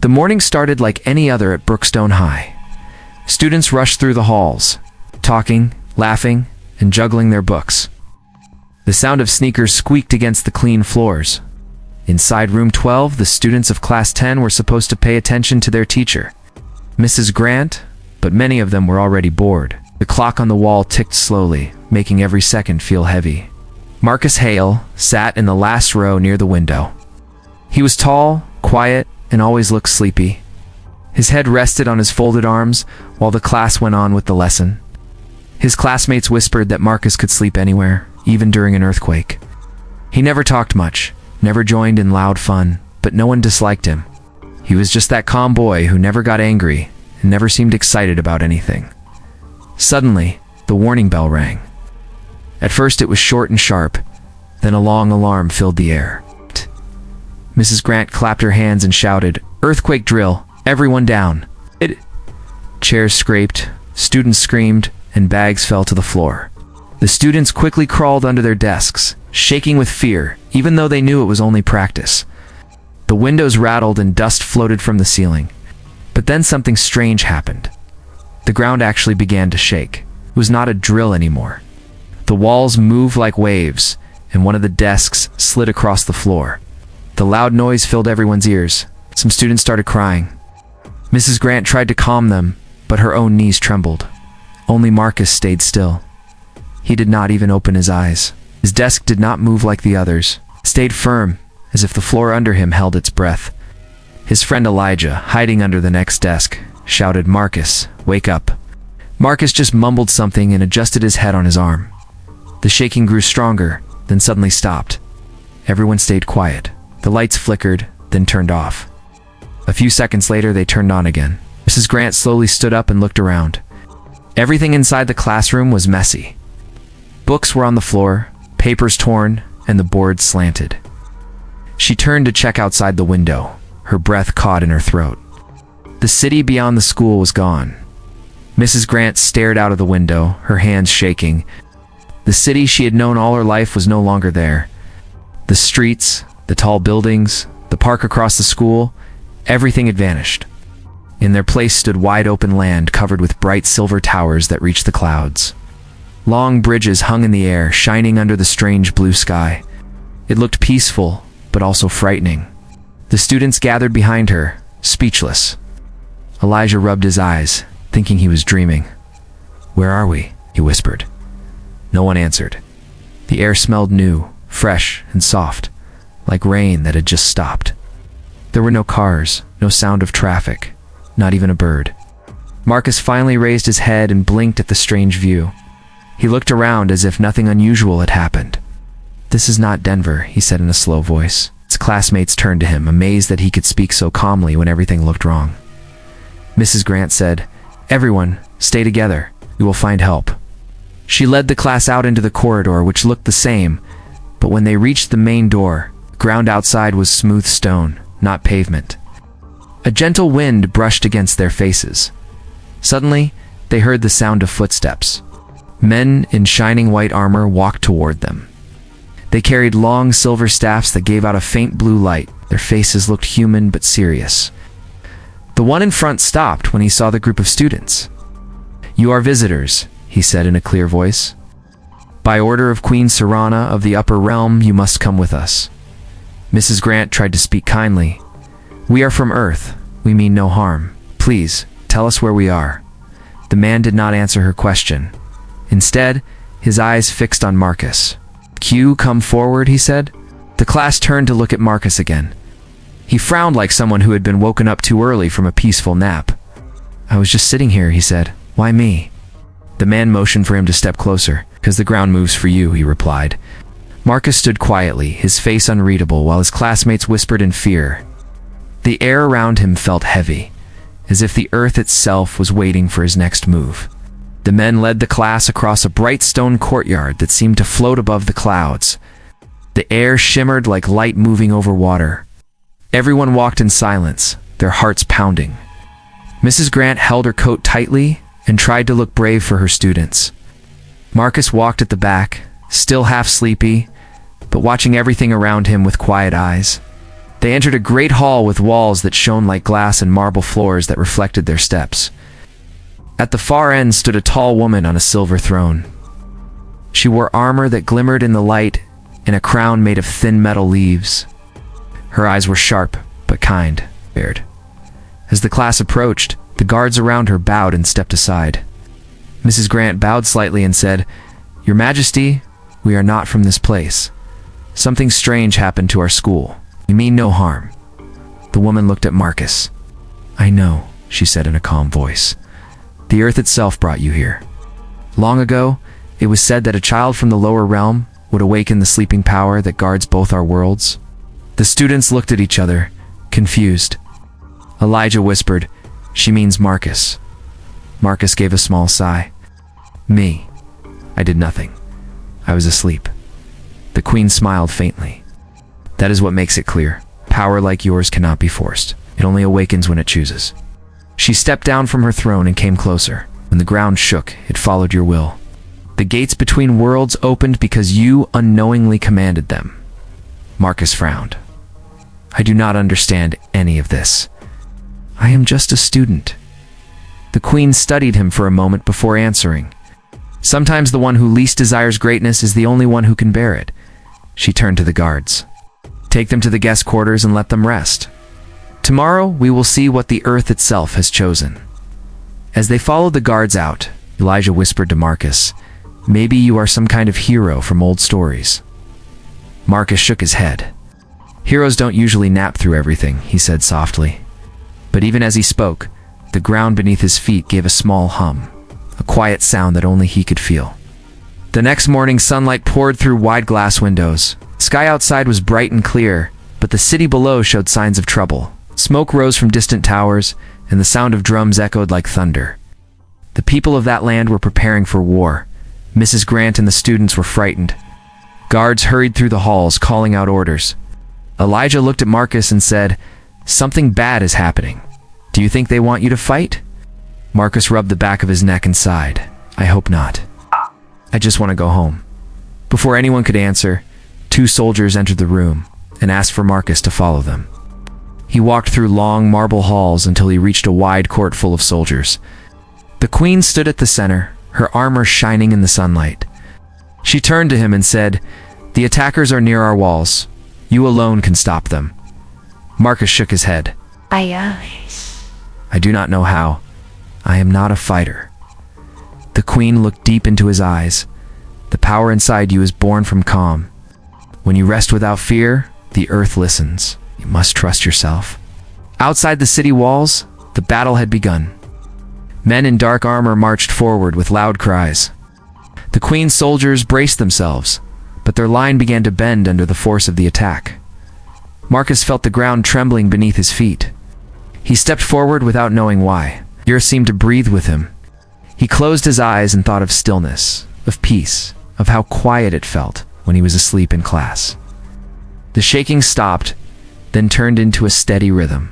The morning started like any other at Brookstone High. Students rushed through the halls, talking, laughing, and juggling their books. The sound of sneakers squeaked against the clean floors. Inside room 12, the students of class 10 were supposed to pay attention to their teacher, Mrs. Grant, but many of them were already bored. The clock on the wall ticked slowly, making every second feel heavy. Marcus Hale sat in the last row near the window. He was tall, quiet, and always looked sleepy. His head rested on his folded arms while the class went on with the lesson. His classmates whispered that Marcus could sleep anywhere, even during an earthquake. He never talked much, never joined in loud fun, but no one disliked him. He was just that calm boy who never got angry and never seemed excited about anything. Suddenly, the warning bell rang. At first it was short and sharp, then a long alarm filled the air. Mrs. Grant clapped her hands and shouted, "Earthquake drill! Everyone down!" Chairs scraped, students screamed, and bags fell to the floor. The students quickly crawled under their desks, shaking with fear, even though they knew it was only practice. The windows rattled and dust floated from the ceiling. But then something strange happened. The ground actually began to shake. It was not a drill anymore. The walls moved like waves, and one of the desks slid across the floor. The loud noise filled everyone's ears. Some students started crying. Mrs. Grant tried to calm them, but her own knees trembled. Only Marcus stayed still. He did not even open his eyes. His desk did not move like the others. It stayed firm, as if the floor under him held its breath. His friend Elijah, hiding under the next desk, shouted, "Marcus, wake up." Marcus just mumbled something and adjusted his head on his arm. The shaking grew stronger, then suddenly stopped. Everyone stayed quiet. The lights flickered, then turned off. A few seconds later, they turned on again. Mrs. Grant slowly stood up and looked around. Everything inside the classroom was messy. Books were on the floor, papers torn, and the boards slanted. She turned to check outside the window, her breath caught in her throat. The city beyond the school was gone. Mrs. Grant stared out of the window, her hands shaking. The city she had known all her life was no longer there. The streets, the tall buildings, the park across the school, everything had vanished. In their place stood wide open land covered with bright silver towers that reached the clouds. Long bridges hung in the air, shining under the strange blue sky. It looked peaceful, but also frightening. The students gathered behind her, speechless. Elijah rubbed his eyes, thinking he was dreaming. "Where are we?" he whispered. No one answered. The air smelled new, fresh, and soft, like rain that had just stopped. There were no cars, no sound of traffic, not even a bird. Marcus finally raised his head and blinked at the strange view. He looked around as if nothing unusual had happened. "This is not Denver," he said in a slow voice. His classmates turned to him, amazed that he could speak so calmly when everything looked wrong. Mrs. Grant said, "Everyone, stay together. We will find help." She led the class out into the corridor, which looked the same, but when they reached the main door, the ground outside was smooth stone, not pavement. A gentle wind brushed against their faces. Suddenly, they heard the sound of footsteps. Men in shining white armor walked toward them. They carried long silver staffs that gave out a faint blue light. Their faces looked human but serious. The one in front stopped when he saw the group of students. "You are visitors," he said in a clear voice. "By order of Queen Serana of the Upper Realm, you must come with us." Mrs. Grant tried to speak kindly. "We are from Earth. We mean no harm. Please, tell us where we are." The man did not answer her question. Instead, his eyes fixed on Marcus. "Q, come forward," he said. The class turned to look at Marcus again. He frowned like someone who had been woken up too early from a peaceful nap. "I was just sitting here," he said. "Why me?" The man motioned for him to step closer. "Because the ground moves for you," he replied. Marcus stood quietly, his face unreadable, while his classmates whispered in fear. The air around him felt heavy, as if the earth itself was waiting for his next move. The men led the class across a bright stone courtyard that seemed to float above the clouds. The air shimmered like light moving over water. Everyone walked in silence, their hearts pounding. Mrs. Grant held her coat tightly and tried to look brave for her students. Marcus walked at the back, still half sleepy, but watching everything around him with quiet eyes. They entered a great hall with walls that shone like glass and marble floors that reflected their steps. At the far end stood a tall woman on a silver throne. She wore armor that glimmered in the light and a crown made of thin metal leaves. Her eyes were sharp, but kind. As the class approached, the guards around her bowed and stepped aside. Mrs. Grant bowed slightly and said, "Your Majesty, we are not from this place. Something strange happened to our school. We mean no harm." The woman looked at Marcus. "I know," she said in a calm voice. "The earth itself brought you here. Long ago, it was said that a child from the lower realm would awaken the sleeping power that guards both our worlds." The students looked at each other, confused. Elijah whispered, "She means Marcus." Marcus gave a small sigh. "Me. I did nothing. I was asleep." The queen smiled faintly. "That is what makes it clear. Power like yours cannot be forced. It only awakens when it chooses." She stepped down from her throne and came closer. When the ground shook, it followed your will. The gates between worlds opened because you unknowingly commanded them. Marcus frowned. "I do not understand any of this. I am just a student." The queen studied him for a moment before answering. "Sometimes the one who least desires greatness is the only one who can bear it." She turned to the guards. "Take them to the guest quarters and let them rest. Tomorrow we will see what the earth itself has chosen." As they followed the guards out, Elijah whispered to Marcus, "Maybe you are some kind of hero from old stories." Marcus shook his head. "Heroes don't usually nap through everything," he said softly. But even as he spoke, the ground beneath his feet gave a small hum, a quiet sound that only he could feel. The next morning, sunlight poured through wide glass windows. Sky outside was bright and clear, but the city below showed signs of trouble. Smoke rose from distant towers, and the sound of drums echoed like thunder. The people of that land were preparing for war. Mrs. Grant and the students were frightened. Guards hurried through the halls, calling out orders. Elijah looked at Marcus and said, "Something bad is happening. Do you think they want you to fight?" Marcus rubbed the back of his neck and sighed. "I hope not. I just want to go home." Before anyone could answer, 2 soldiers entered the room and asked for Marcus to follow them. He walked through long marble halls until he reached a wide court full of soldiers. The queen stood at the center, her armor shining in the sunlight. She turned to him and said, "The attackers are near our walls. You alone can stop them." Marcus shook his head. "I do not know how. I am not a fighter." The queen looked deep into his eyes. "The power inside you is born from calm. When you rest without fear, the earth listens. You must trust yourself." Outside the city walls, the battle had begun. Men in dark armor marched forward with loud cries. The queen's soldiers braced themselves, but their line began to bend under the force of the attack. Marcus felt the ground trembling beneath his feet. He stepped forward without knowing why. The earth seemed to breathe with him. He closed his eyes and thought of stillness, of peace, of how quiet it felt when he was asleep in class. The shaking stopped, then turned into a steady rhythm.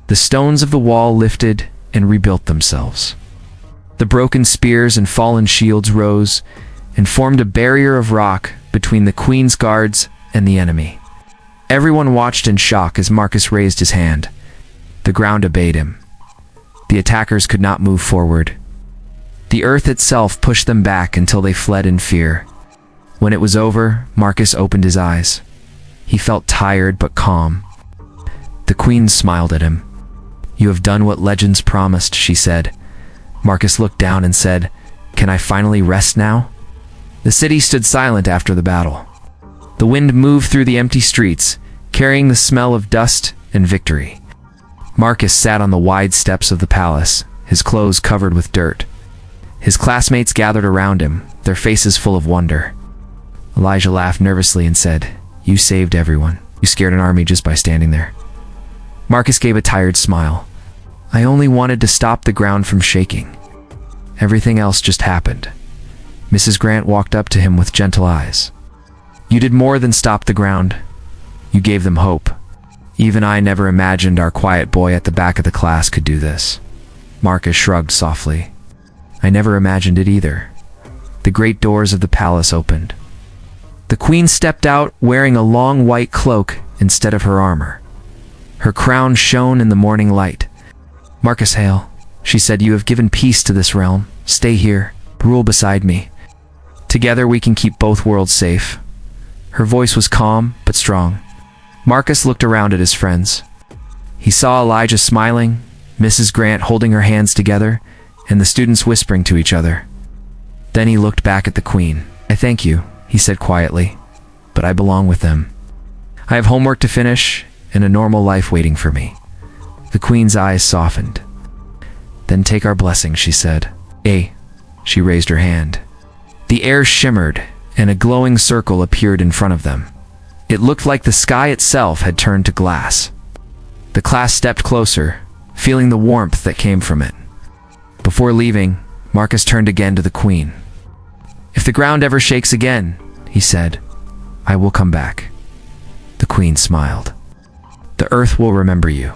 The stones of the wall lifted and rebuilt themselves. The broken spears and fallen shields rose and formed a barrier of rock between the queen's guards and the enemy. Everyone watched in shock as Marcus raised his hand. The ground obeyed him. The attackers could not move forward. The earth itself pushed them back until they fled in fear. When it was over, Marcus opened his eyes. He felt tired but calm. The queen smiled at him. "You have done what legends promised," she said. Marcus looked down and said, "Can I finally rest now?" The city stood silent after the battle. The wind moved through the empty streets, carrying the smell of dust and victory. Marcus sat on the wide steps of the palace, his clothes covered with dirt. His classmates gathered around him, their faces full of wonder. Elijah laughed nervously and said, "You saved everyone. You scared an army just by standing there." Marcus gave a tired smile. "I only wanted to stop the ground from shaking. Everything else just happened." Mrs. Grant walked up to him with gentle eyes. "You did more than stop the ground. You gave them hope. Even I never imagined our quiet boy at the back of the class could do this." Marcus shrugged softly. "I never imagined it either." The great doors of the palace opened. The queen stepped out wearing a long white cloak instead of her armor. Her crown shone in the morning light. "Marcus Hale," she said, "you have given peace to this realm. Stay here. Rule beside me. Together we can keep both worlds safe." Her voice was calm but strong. Marcus looked around at his friends. He saw Elijah smiling, Mrs. Grant holding her hands together, and the students whispering to each other. Then he looked back at the Queen. "I thank you," he said quietly, "but I belong with them. I have homework to finish and a normal life waiting for me." The Queen's eyes softened. "Then take our blessing," she said. She raised her hand. The air shimmered, and a glowing circle appeared in front of them. It looked like the sky itself had turned to glass. The class stepped closer, feeling the warmth that came from it. Before leaving, Marcus turned again to the Queen. "If the ground ever shakes again," he said, "I will come back." The Queen smiled. "The earth will remember you."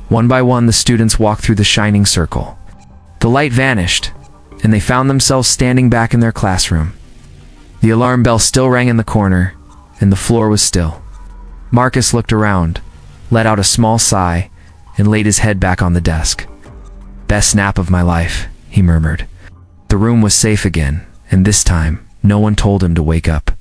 One by one, the students walked through the shining circle. The light vanished, and they found themselves standing back in their classroom. The alarm bell still rang in the corner, and the floor was still. Marcus looked around, let out a small sigh, and laid his head back on the desk. "Best nap of my life," he murmured. The room was safe again, and this time, no one told him to wake up.